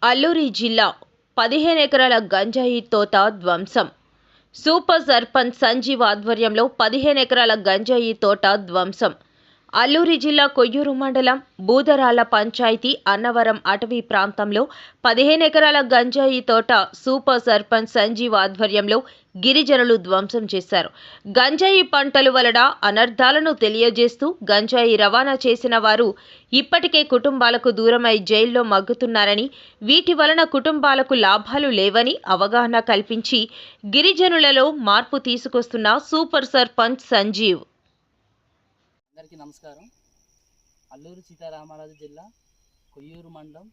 అల్లూరి జిల్లా 15 ఎకరాల గంజాయి తోట ధ్వంసం. సూపర్ సర్పంచ్ సంజీవ్ ఆధ్వర్యంలో 15 ఎకరాల గంజాయి తోట ధ్వంసం. అల్లూరి జిల్లా కొయ్యూరు మండలం బూదరాల పంచాయతీ అన్నవరం అటవీ ప్రాంతంలో 15 ఎకరాల గంజాయి తోట సూపర్ సర్పంచ్ సంజీవ్ ఆధ్వర్యంలో గిరిజనులు ధ్వంసం చేశారు. గంజాయి పంటలు వలన అనర్థాలను తెలియజేస్తూ గంజాయి రవాణా చేసిన వారు ఇప్పటికే కుటుంబాలకు దూరమై జైల్లో మగ్గుతున్నారని, వీటి వలన కుటుంబాలకు లాభాలు లేవని అవగాహన కల్పించి గిరిజనులలో మార్పు తీసుకొస్తున్న సూపర్ సర్పంచ్ సంజీవ్. అందరికీ నమస్కారం. అల్లూరు సీతారామరాజు జిల్లా కొయ్యూరు మండలం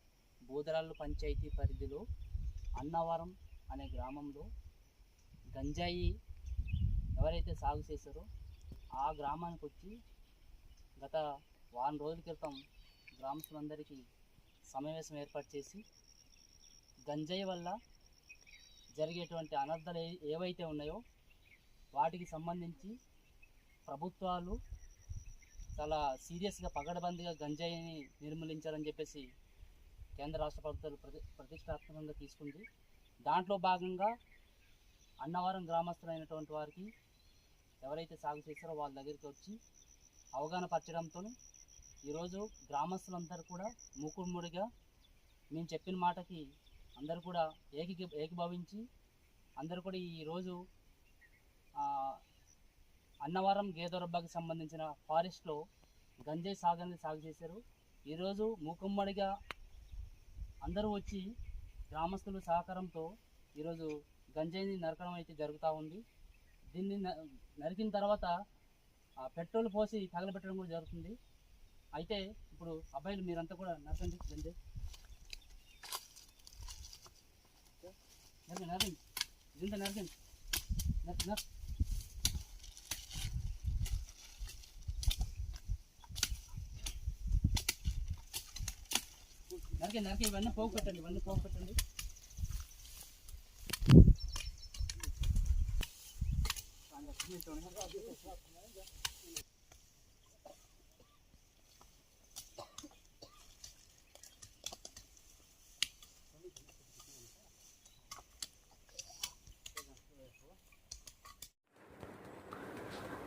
బూదరాళ్ళు పంచాయతీ పరిధిలో అన్నవరం అనే గ్రామంలో గంజాయి ఎవరైతే సాగు చేశారో ఆ గ్రామానికి వచ్చి గత వారం రోజుల క్రితం గ్రామస్తులందరికీ సమావేశం ఏర్పాటు చేసి గంజాయి వల్ల జరిగేటువంటి అనర్థాలు ఏవైతే ఉన్నాయో వాటికి సంబంధించి ప్రభుత్వాలు చాలా సీరియస్గా పగడబందీగా గంజాయిని నిర్మూలించాలని చెప్పేసి కేంద్ర రాష్ట్ర ప్రభుత్వాలు ప్రతిష్టాత్మకంగా తీసుకుంది. దాంట్లో భాగంగా అన్నవరం గ్రామస్తులైనటువంటి వారికి ఎవరైతే సాగు చేస్తారో వాళ్ళ దగ్గరికి వచ్చి అవగాహన పరచడంతో ఈరోజు గ్రామస్తులందరూ కూడా మూకుమ్మడిగా మేము చెప్పిన మాటకి అందరూ కూడా ఏకీభవించి అందరూ కూడా ఈరోజు అన్నవరం గేదొరబ్బాకి సంబంధించిన ఫారెస్ట్లో గంజాయి సాగు చేశారు. ఈరోజు మూకుమ్మడిగా అందరూ వచ్చి గ్రామస్తుల సహకారంతో ఈరోజు గంజాయిని నరకడం అయితే జరుగుతూ ఉంది. దీన్ని నరికిన తర్వాత పెట్రోల్ పోసి తగలబెట్టడం కూడా జరుగుతుంది. అయితే ఇప్పుడు అబ్బాయిలు మీరంతా కూడా నరకండి, గంజాయి నరకండి, ఇంత నరకండి, నరికి ఇవన్నీ పోగు పెట్టండి,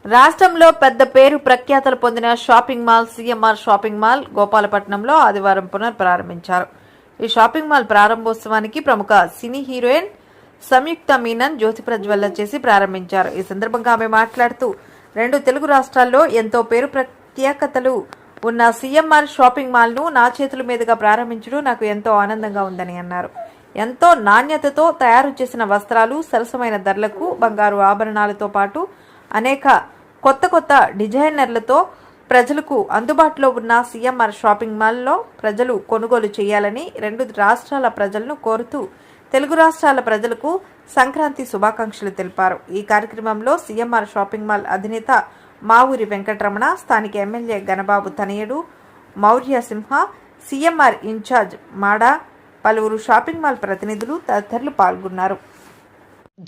రాష్ట్రంలో పెద్ద పేరు ప్రఖ్యాతలు పొందిన shopping mall CMR shopping mall గోపాలపట్నంలో ఆదివారం పునఃప్రారంభించారు. ఈ షాపింగ్ మాల్ ప్రారంభోత్సవానికి ప్రముఖ సినీ హీరోయిన్ సంయుక్త మీనన్ జ్యోతి ప్రజ్వల్ల చేసి ప్రారంభించారు. ఈ సందర్భంగా ఆమె మాట్లాడుతూ 2 తెలుగు రాష్ట్రాల్లో ఎంతో పేరు ప్రత్యేకతలు ఉన్న సిఎంఆర్ షాపింగ్ మాల్ ను నా చేతుల మీదుగా ప్రారంభించడం నాకు ఎంతో ఆనందంగా ఉందని అన్నారు. ఎంతో నాణ్యతతో తయారు చేసిన వస్త్రాలు, సరసమైన ధరలకు బంగారు ఆభరణాలతో పాటు అనేక కొత్త డిజైనర్లతో ప్రజలకు అందుబాటులో ఉన్న సిఎంఆర్ షాపింగ్ మాల్లో ప్రజలు కొనుగోలు చేయాలని 2 రాష్ట్రాల ప్రజలను కోరుతూ తెలుగు రాష్ట్రాల ప్రజలకు సంక్రాంతి శుభాకాంక్షలు తెలిపారు. ఈ కార్యక్రమంలో సిఎంఆర్ షాపింగ్ మాల్ అధినేత మావూరి వెంకటరమణ, స్థానిక ఎమ్మెల్యే గణబాబు తనయుడు మౌర్య సింహ, సిఎంఆర్ ఇన్ఛార్జ్ మాడా, పలువురు షాపింగ్ మాల్ ప్రతినిధులు తదితరులు పాల్గొన్నారు.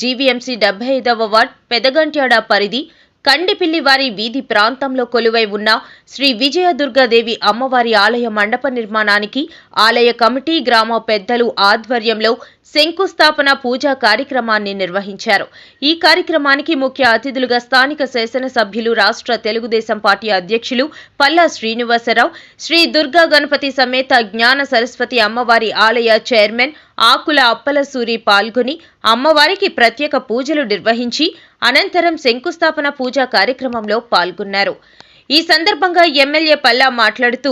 జీవీఎంసీ 75వ వార్డ్ పెదగంట్యాడ పరిధి కండిపిల్లివారి వీధి ప్రాంతంలో కొలువై ఉన్న శ్రీ విజయదుర్గాదేవి అమ్మవారి ఆలయ మండప నిర్మాణానికి ఆలయ కమిటీ, గ్రామ పెద్దలు ఆధ్వర్యంలో శంకుస్థాపన పూజా కార్యక్రమాన్ని నిర్వహించారు. ఈ కార్యక్రమానికి ముఖ్య అతిథులుగా స్థానిక శాసనసభ్యులు, రాష్ట్ర తెలుగుదేశం పార్టీ అధ్యక్షులు పల్లా శ్రీనివాసరావు, శ్రీ దుర్గా గణపతి సమేత జ్ఞాన సరస్వతి అమ్మవారి ఆలయ చైర్మన్ ఆకుల అప్పలసూరి పాల్గొని అమ్మవారికి ప్రత్యేక పూజలు నిర్వహించి అనంతరం శంకుస్థాపన పూజా కార్యక్రమంలో పాల్గొన్నారు. ఈ సందర్భంగా ఎమ్మెల్యే పల్లా మాట్లాడుతూ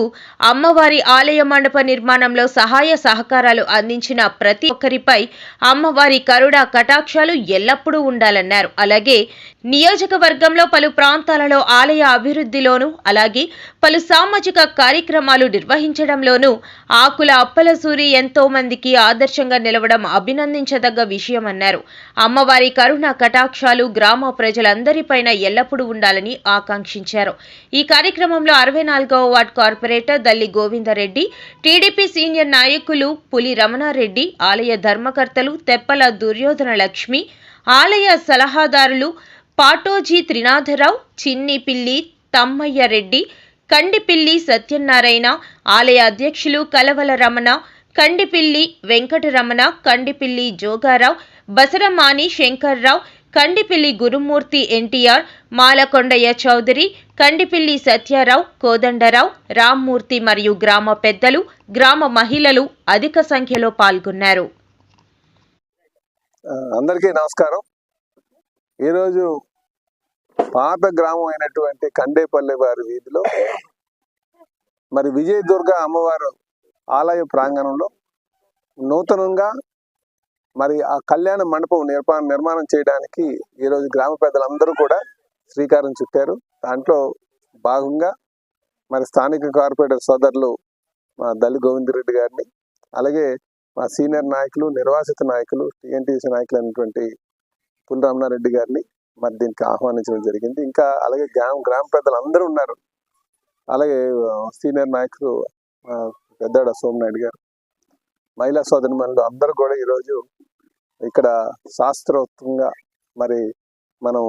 అమ్మవారి ఆలయ మండప నిర్మాణంలో సహాయ సహకారాలు అందించిన ప్రతి ఒక్కరిపై అమ్మవారి కరుణ కటాక్షాలు ఎల్లప్పుడూ ఉండాలన్నారు. అలాగే నియోజకవర్గంలో పలు ప్రాంతాలలో ఆలయ అభివృద్ధిలోనూ అలాగే పలు సామాజిక కార్యక్రమాలు నిర్వహించడంలోనూ ఆకుల అప్పలసూరి ఎంతో మందికి ఆదర్శంగా నిలవడం అభినందించదగ్గ విషయమన్నారు. అమ్మవారి కరుణ కటాక్షాలు గ్రామ ప్రజలందరిపైన ఎల్లప్పుడూ ఉండాలని ఆకాంక్షించారు. ఈ కార్యక్రమంలో 64వ ward corporator Dalli Govinda Reddy, TDP senior నాయకులు పులి రమణారెడ్డి, ఆలయ ధర్మకర్తలు తెప్పల దుర్యోధన లక్ష్మి, ఆలయ సలహాదారులు పాటోజీ త్రినాథరావు, చిన్ని పిల్లి తమ్మయ్య రెడ్డి, కండిపిల్లి సత్యనారాయణ, ఆలయ అధ్యక్షులు కలవల రమణ, కండిపిల్లి వెంకటరమణ, కండిపిల్లి జోగారావు, బసరమాని శంకర్రావు, కండిపిల్లి గురుమూర్తి ఎన్టీఆర్, మాలకొండయ్య చౌదరి, కండిపిల్లి సత్యారావు, కోదండరావు, రామ్మూర్తి మరియు గ్రామ పెద్దలు, గ్రామ మహిళలు అధిక సంఖ్యలో పాల్గొన్నారు. అందరికీ నమస్కారం. ఈరోజు పాత గ్రామం అయినటువంటి కండేపల్లి వారి వీధిలో మరి విజయదుర్గ అమ్మవారు ఆలయ ప్రాంగణంలో నూతనంగా మరి ఆ కళ్యాణ మండపం నిర్మాణం చేయడానికి ఈరోజు గ్రామ పెద్దలందరూ కూడా శ్రీకారం చుట్టారు. దాంట్లో భాగంగా మరి స్థానిక కార్పొరేటర్ సోదరులు మా దల్లి గోవిందరెడ్డి గారిని, అలాగే మా సీనియర్ నాయకులు, నిర్వాసిత నాయకులు, టీఎన్టీసీ నాయకులు అయినటువంటి పులి రమణారెడ్డి గారిని మరి దీనికి ఆహ్వానించడం జరిగింది. ఇంకా అలాగే గ్రామ పెద్దలు అందరూ ఉన్నారు. అలాగే సీనియర్ నాయకులు పెద్దాడ సోమనాయుడు గారు, మహిళా సోదరిమణులు అందరూ కూడా ఈరోజు ఇక్కడ శాస్త్రోక్తంగా మరి మనం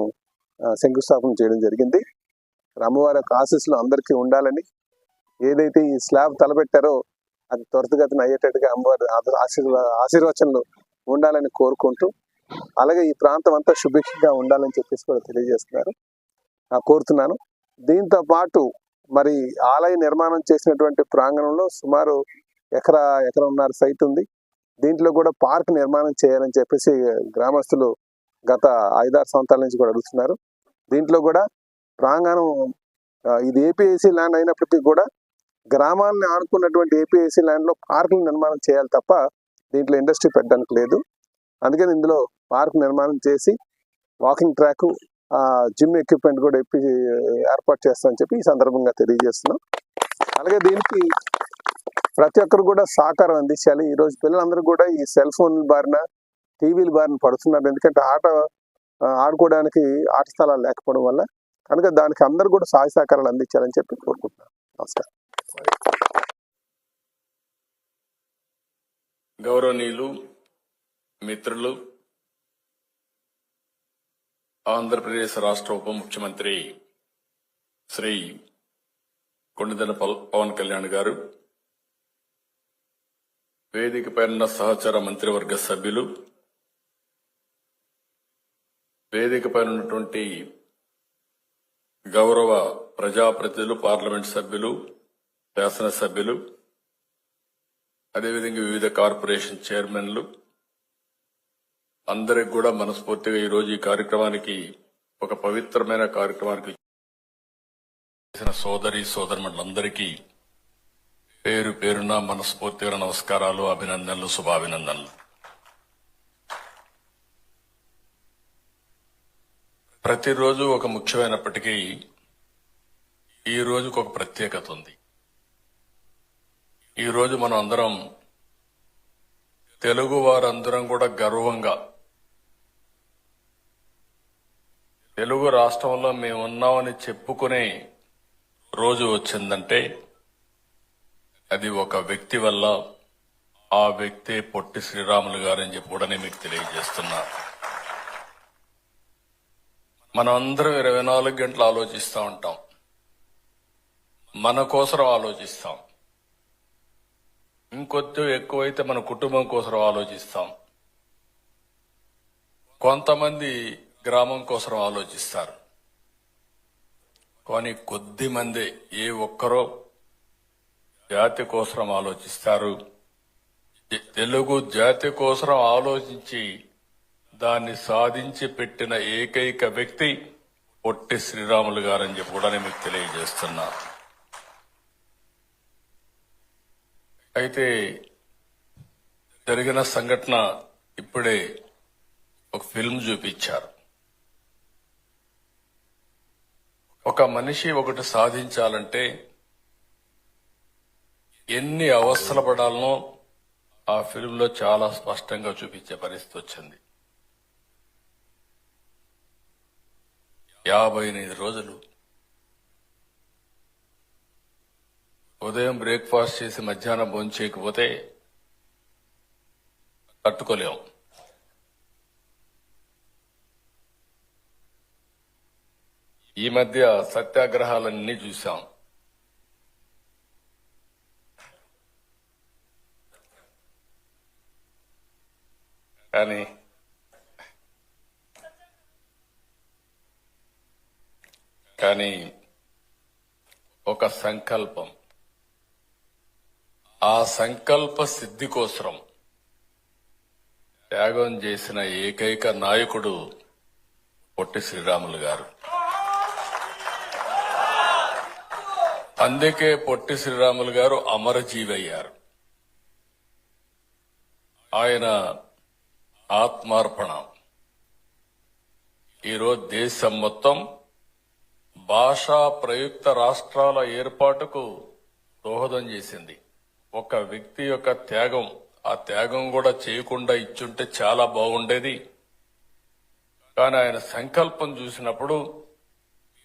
శంకుస్థాపన చేయడం జరిగింది. అమ్మవారి యొక్క ఆశీస్సులు అందరికీ ఉండాలని, ఏదైతే ఈ స్లాబ్ తలపెట్టారో అది త్వరితగతిన అయ్యేటట్టుగా అమ్మవారి ఆశీర్వచనలు ఉండాలని కోరుకుంటూ, అలాగే ఈ ప్రాంతం అంతా సుభిక్షంగా ఉండాలని చెప్పేసి కూడా తెలియజేస్తున్నారు, కోరుతున్నాను. దీంతో పాటు మరి ఆలయ నిర్మాణం చేసినటువంటి ప్రాంగణంలో సుమారు ఎకరన్నర సైట్ ఉంది. దీంట్లో కూడా పార్క్ నిర్మాణం చేయాలని చెప్పేసి గ్రామస్తులు గత 5-6 సంవత్సరాల నుంచి కూడా అడుగుతున్నారు. దీంట్లో కూడా ప్రాంగణం ఇది ఏపీఐసీ ల్యాండ్ అయినప్పటికీ కూడా గ్రామాన్ని ఆడుకున్నటువంటి ఏపీఐసీ ల్యాండ్ లో పార్కులు నిర్మాణం చేయాలి తప్ప దీంట్లో ఇండస్ట్రీ పెట్టడానికి లేదు. అందుకని ఇందులో పార్క్ నిర్మాణం చేసి వాకింగ్ ట్రాక్, జిమ్ ఎక్విప్మెంట్ కూడా ఏర్పాటు చేస్తామని చెప్పి ఈ సందర్భంగా తెలియజేస్తున్నాం. అలాగే దీనికి ప్రతి ఒక్కరు కూడా సహకారం అందించాలి. ఈరోజు పిల్లలందరూ కూడా ఈ సెల్ ఫోన్ బారిన, టీవీల బారిన పడుతున్నారు. ఎందుకంటే ఆడుకోవడానికి ఆట స్థలాలు లేకపోవడం వల్ల. కనుక దానికి అందరూ కూడా సహాయ సహకారాలు అందించాలని చెప్పి కోరుకుంటున్నాను. నమస్కారం. గౌరవనీయులు, మిత్రులు, ఆంధ్రప్రదేశ్ రాష్ట్ర ఉప ముఖ్యమంత్రి శ్రీ కొండదెల పవన్ కళ్యాణ్ గారు, వేదిక పైన సహచర మంత్రివర్గ సభ్యులు, వేదిక పైన ఉన్నటువంటి గౌరవ ప్రజాప్రతినిధులు, పార్లమెంట్ సభ్యులు, శాసనసభ్యులు, అదేవిధంగా వివిధ కార్పొరేషన్ చైర్మన్లు అందరికి కూడా మనస్ఫూర్తిగా ఈరోజు ఈ కార్యక్రమానికి, ఒక పవిత్రమైన కార్యక్రమానికి చేసిన సోదరిమణులందరికీ పేరు పేరున మనస్ఫూర్తిగా నమస్కారాలు, అభినందనలు, శుభాభినందనలు. ప్రతిరోజు ఒక ముఖ్యమైనప్పటికీ ఈ రోజుకు ఒక ప్రత్యేకత ఉంది. ఈ రోజు మనం అందరం, తెలుగు వారందరం కూడా గర్వంగా తెలుగు రాష్ట్రంలో మేమున్నామని చెప్పుకునే రోజు వచ్చిందంటే అది ఒక వ్యక్తి వల్ల. ఆ వ్యక్తే పొట్టి శ్రీరాములు గారని చెప్పి కూడా మీకు తెలియజేస్తున్నా. మనం అందరం 24 గంటలు ఆలోచిస్తూ ఉంటాం, మన కోసం ఆలోచిస్తాం. ఇంకొద్ది ఎక్కువైతే మన కుటుంబం కోసం ఆలోచిస్తాం. కొంతమంది గ్రామం కోసం ఆలోచిస్తారు. కానీ కొద్ది మంది, ఏ ఒక్కరో జాతి కోసం ఆలోచిస్తారు. తెలుగు జాతి కోసం ఆలోచించి దాన్ని సాధించి పెట్టిన ఏకైక వ్యక్తి పొట్టి శ్రీరాములు గారని చెప్పి కూడా మీకు తెలియజేస్తున్నా. అయితే జరిగిన సంఘటన ఇప్పుడే ఒక ఫిల్మ్ చూపించారు. ఒక మనిషి ఒకటి సాధించాలంటే ఎన్ని అవస్థలు పడాలనో ఆ ఫిల్మ్లో చాలా స్పష్టంగా చూపించే పరిస్థితి వచ్చింది. 58 రోజులు ఉదయం బ్రేక్ఫాస్ట్ చేసి మధ్యాహ్నం భోజనం చేయకపోతే తట్టుకోలేం. ఈ మధ్య సత్యాగ్రహాలన్నీ చూశాం. కానీ ఒక సంకల్పం, ఆ సంకల్ప సిద్ధి కోసం త్యాగం చేసిన ఏకైక నాయకుడు పొట్టి శ్రీరాములు గారు. అందుకే పొట్టి శ్రీరాములు గారు అమరజీవి అయ్యారు. ఆయన ఆత్మార్పణ ఈరోజు దేశం మొత్తం భాషా ప్రయుక్త రాష్ట్రాల ఏర్పాటుకు దోహదం చేసింది. ఒక వ్యక్తి యొక్క త్యాగం, ఆ త్యాగం కూడా చేయకుండా ఇచ్చుంటే చాలా బాగుండేది. కానీ ఆయన సంకల్పం చూసినప్పుడు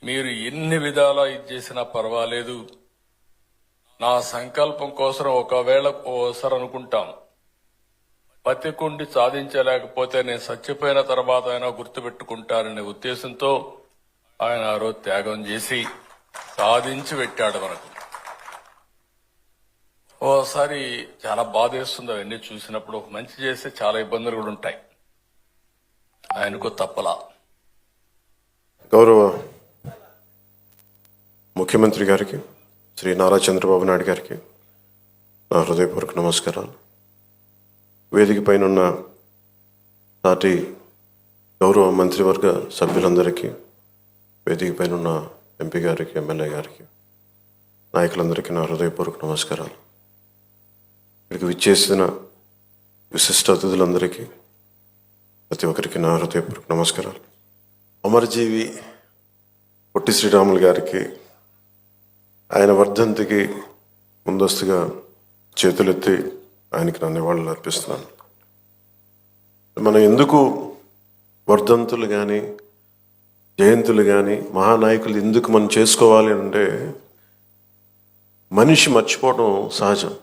మీరు ఎన్ని విధాలా ఇది చేసినా పర్వాలేదు, నా సంకల్పం కోసం ఒకవేళ ఓసారి అనుకుంటాం, బతికుండి సాధించలేకపోతే నేను చచ్చిపోయిన తర్వాత అయినా గుర్తుపెట్టుకుంటారనే ఉద్దేశంతో ఆయన ఆ రోజు త్యాగం చేసి సాధించి పెట్టాడు మనకు. ఓసారి చాలా బాధేస్తుంది అవన్నీ చూసినప్పుడు. మంచి చేస్తే చాలా ఇబ్బందులు కూడా ఉంటాయి. ఆయనకు తప్పలా. గౌరవ ముఖ్యమంత్రి గారికి, శ్రీ నారా చంద్రబాబు నాయుడు గారికి నా హృదయపూర్వక నమస్కారాలు. వేదిక పైన ఉన్న పార్టీ గౌరవ మంత్రివర్గ సభ్యులందరికీ, వేదిక పైన ఉన్న ఎంపీ గారికి, ఎమ్మెల్యే గారికి, నాయకులందరికీ నా హృదయపూర్వక నమస్కారాలు. ఇక్కడికి విచ్చేసిన విశిష్ట అతిథులందరికీ, ప్రతి ఒక్కరికి నా హృదయపూర్వక నమస్కారాలు. అమరజీవి పొట్టి శ్రీరాములు గారికి ఆయన వర్ధంతికి ముందస్తుగా చేతులెత్తి ఆయనకి నా నివాళులు అర్పిస్తున్నాను. మనం ఎందుకు వర్ధంతులు కానీ జయంతులు కానీ మహానాయకులు ఎందుకు మనం చేసుకోవాలి అంటే, మనిషి మర్చిపోవడం సహజం,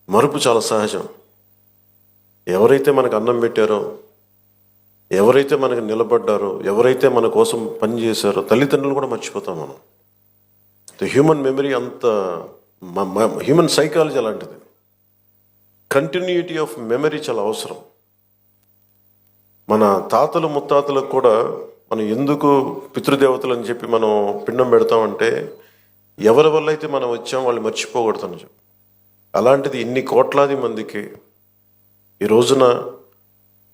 మరుపు చాలా సహజం. ఎవరైతే మనకు అన్నం పెట్టారో, ఎవరైతే మనకు నిలబడ్డారో, ఎవరైతే మన కోసం పనిచేశారో, తల్లిదండ్రులు కూడా మర్చిపోతాం మనం. హ్యూమన్ మెమరీ అంత, హ్యూమన్ సైకాలజీ అలాంటిది. కంటిన్యూటీ ఆఫ్ మెమరీ చాలా అవసరం. మన తాతలు ముత్తాతలకు కూడా మనం ఎందుకు పితృదేవతలు అని చెప్పి మనం పిండం పెడతామంటే, ఎవరి వల్ల అయితే మనం వచ్చాం వాళ్ళు మర్చిపోకూడదని చెప్పి. అలాంటిది ఇన్ని కోట్లాది మందికి ఈ రోజున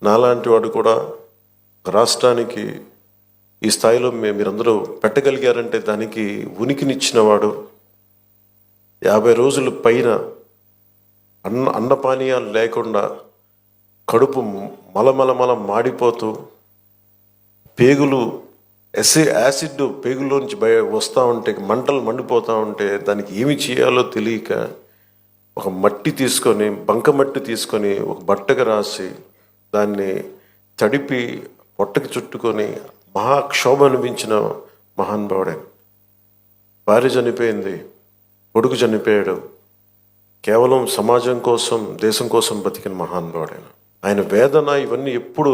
నాలాంటి వాడు కూడా రాష్ట్రానికి ఈ స్థాయిలో మీరందరూ పెట్టగలిగారంటే దానికి ఉనికినిచ్చినవాడు. 50 రోజుల పైన అన్నపానీయాలు లేకుండా కడుపు మలమలమల మాడిపోతూ, పేగులు యాసిడ్ పేగుల్లోంచి వస్తూ ఉంటే, మంటలు మండిపోతూ ఉంటే, దానికి ఏమి చేయాలో తెలియక ఒక మట్టి తీసుకొని, బంకమట్టి తీసుకొని ఒక బట్టగా రాసి దాన్ని తడిపి పొట్టకి చుట్టుకొని మహాక్షోభ అనిపించిన మహానుభావుడే. భార్య చనిపోయింది, కొడుకు చనిపోయాడు, కేవలం సమాజం కోసం, దేశం కోసం బతికిన మహానుభావుడైన ఆయన వేదన ఇవన్నీ ఎప్పుడు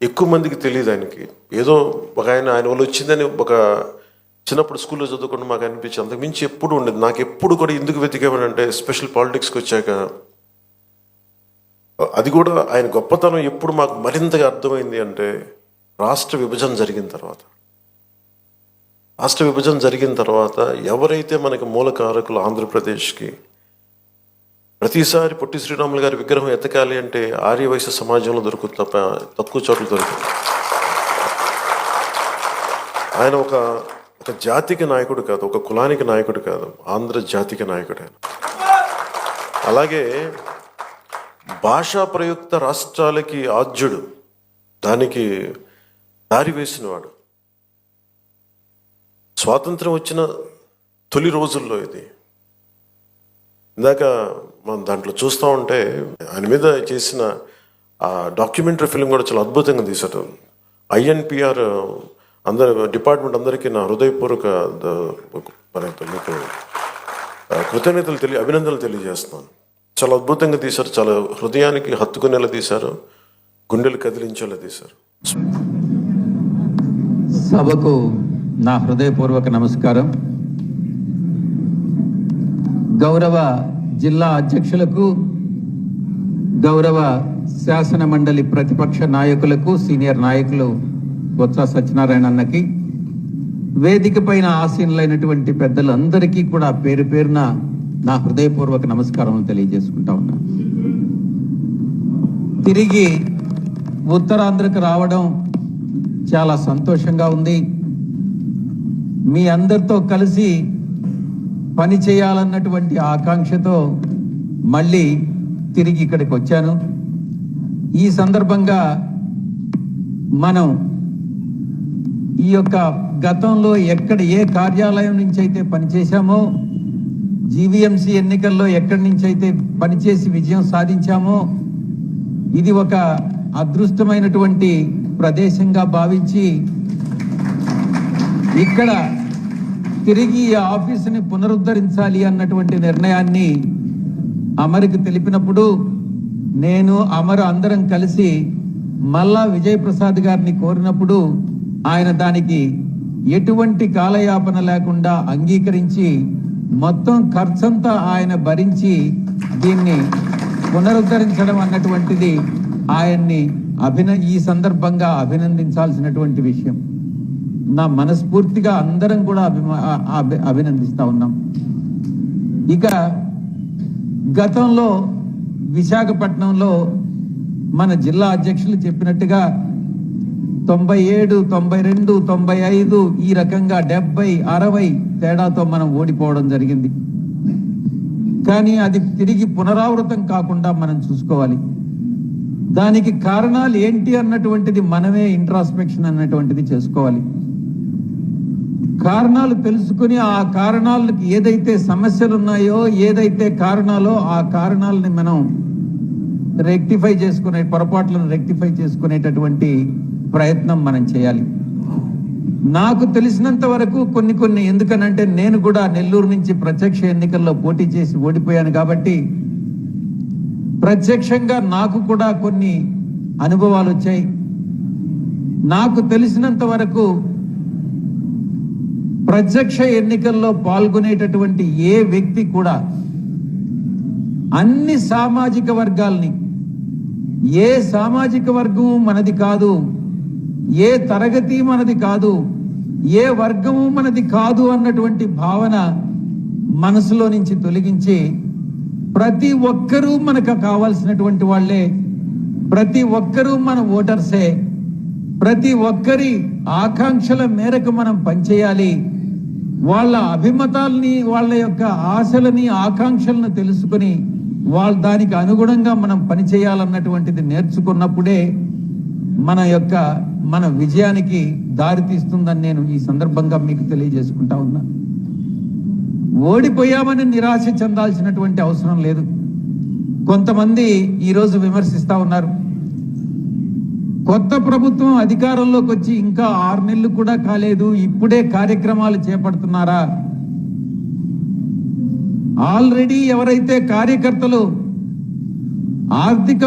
ఎక్కువ మందికి తెలియదు. ఆయనకి ఏదో ఒక ఆయన వల్ల వచ్చిందని ఒక చిన్నప్పుడు స్కూల్లో చదువుకుంటూ మాకు అనిపించి, అంతకుమించి ఎప్పుడు ఉండేది. నాకు ఎప్పుడు కూడా ఎందుకు వెతికేవాడంటే, స్పెషల్ పాలిటిక్స్కి వచ్చాక అది కూడా ఆయన గొప్పతనం ఎప్పుడు మాకు మరింతగా అర్థమైంది అంటే, రాష్ట్ర విభజన జరిగిన తర్వాత ఎవరైతే మనకి మూలకారకులు ఆంధ్రప్రదేశ్కి, ప్రతిసారి పొట్టి శ్రీరాములు గారి విగ్రహం ఎతకాలి అంటే ఆర్యవైశ్య సమాజంలో దొరుకుతుంది తప్ప తక్కువ చోట్ల దొరుకుతుంది. ఆయన ఒక జాతికి నాయకుడు కాదు, ఒక కులానికి నాయకుడు కాదు, ఆంధ్ర జాతికి నాయకుడు ఆయన. అలాగే భాషా ప్రయుక్త రాష్ట్రాలకి ఆద్యుడు, దానికి దారి వేసినవాడు. స్వాతంత్రం వచ్చిన తొలి రోజుల్లో ఇది. ఇందాక మనం దాంట్లో చూస్తూ ఉంటే ఆయన మీద చేసిన ఆ డాక్యుమెంటరీ ఫిల్మ్ కూడా చాలా అద్భుతంగా తీశారు. INPR అందరి డిపార్ట్మెంట్ అందరికీ నా హృదయపూర్వక మీకు అభినందనలు తెలియజేస్తున్నాను. చాలా అద్భుతంగా తీశారు, చాలా హృదయానికి హత్తుకునేలా తీశారు, గుండెలు కదిలించేలా తీశారు. సభకు నా హృదయపూర్వక నమస్కారం. గౌరవ జిల్లా అధ్యక్షులకు, గౌరవ శాసన మండలి ప్రతిపక్ష నాయకులకు, సీనియర్ నాయకులు బొత్స సత్యనారాయణ అన్నకి, వేదిక పైన ఆసీనులైనటువంటి పెద్దలందరికీ కూడా పేరు పేరున నా హృదయపూర్వక నమస్కారం తెలియజేసుకుంటా ఉన్నా. తిరిగి ఉత్తరాంధ్రకు రావడం చాలా సంతోషంగా ఉంది. మీ అందరితో కలిసి పని చేయాలన్నటువంటి ఆకాంక్షతో మళ్ళీ తిరిగి ఇక్కడికి వచ్చాను. ఈ సందర్భంగా మనం ఈ యొక్క గతంలో ఎక్కడ ఏ కార్యాలయం నుంచి అయితే పనిచేశామో, జీవీఎంసీ ఎన్నికల్లో ఎక్కడి నుంచి అయితే పనిచేసి విజయం సాధించామో, ఇది ఒక అదృష్టమైనటువంటి ప్రదేశంగా భావించి ఇక్కడ తిరిగి ఈ ఆఫీసుని పునరుద్ధరించాలి అన్నటువంటి నిర్ణయాన్ని అమర్కి తెలిపినప్పుడు నేను అందరం కలిసి మల్లా విజయప్రసాద్ గారిని కోరినప్పుడు ఆయన దానికి ఎటువంటి కాలయాపన లేకుండా అంగీకరించి మొత్తం ఖర్చంతా ఆయన భరించి దీన్ని పునరుద్ధరించడం అన్నటువంటిది ఆయన్ని ఈ సందర్భంగా అభినందించాల్సినటువంటి విషయం. నా మనస్ఫూర్తిగా అందరం కూడా అభినందిస్తా ఉన్నాం. ఇక గతంలో విశాఖపట్నంలో మన జిల్లా అధ్యక్షులు చెప్పినట్టుగా 97, 92, 95 ఈ రకంగా 70, 60 తేడాతో మనం ఓడిపోవడం జరిగింది. కానీ అది తిరిగి పునరావృతం కాకుండా మనం చూసుకోవాలి. దానికి కారణాలు ఏంటి అన్నటువంటిది మనమే ఇంట్రాస్పెక్షన్ అన్నటువంటిది చేసుకోవాలి. కారణాలు తెలుసుకుని ఆ కారణాలకు ఏదైతే సమస్యలు ఉన్నాయో, ఏదైతే కారణాలో ఆ కారణాలని మనం పొరపాట్లను రెక్టిఫై చేసుకునేటటువంటి ప్రయత్నం మనం చేయాలి. నాకు తెలిసినంత వరకు కొన్ని ఎందుకనంటే నేను కూడా నెల్లూరు నుంచి ప్రత్యక్ష ఎన్నికల్లో పోటీ చేసి ఓడిపోయాను కాబట్టి ప్రత్యక్షంగా నాకు కూడా కొన్ని అనుభవాలు వచ్చాయి. నాకు తెలిసినంత వరకు ప్రత్యక్ష ఎన్నికల్లో పాల్గొనేటటువంటి ఏ వ్యక్తి కూడా అన్ని సామాజిక వర్గాల్ని, ఏ సామాజిక వర్గము మనది కాదు, ఏ తరగతి మనది కాదు, ఏ వర్గము మనది కాదు అన్నటువంటి భావన మనసులో నుంచి తొలగించి ప్రతి ఒక్కరూ మనకు కావాల్సినటువంటి వాళ్ళే, ప్రతి ఒక్కరూ మన ఓటర్సే, ప్రతి ఒక్కరి ఆకాంక్షల మేరకు మనం పనిచేయాలి. వాళ్ళ అభిమతాల్ని, వాళ్ళ యొక్క ఆశలని, ఆకాంక్షలను తెలుసుకుని దానికి అనుగుణంగా మనం పనిచేయాలన్నటువంటిది నేర్చుకున్నప్పుడే మన విజయానికి దారితీస్తుందని నేను ఈ సందర్భంగా మీకు తెలియజేసుకుంటా ఉన్నా. ఓడిపోయామని నిరాశ చెందాల్సినటువంటి అవసరం లేదు. కొంతమంది ఈరోజు విమర్శిస్తా ఉన్నారు, కొత్త ప్రభుత్వం అధికారంలోకి వచ్చి ఇంకా 6 నెలలు కూడా కాలేదు, ఇప్పుడే కార్యక్రమాలు చేపడుతున్నారా? ఆల్రెడీ ఎవరైతే కార్యకర్తలు ఆర్థిక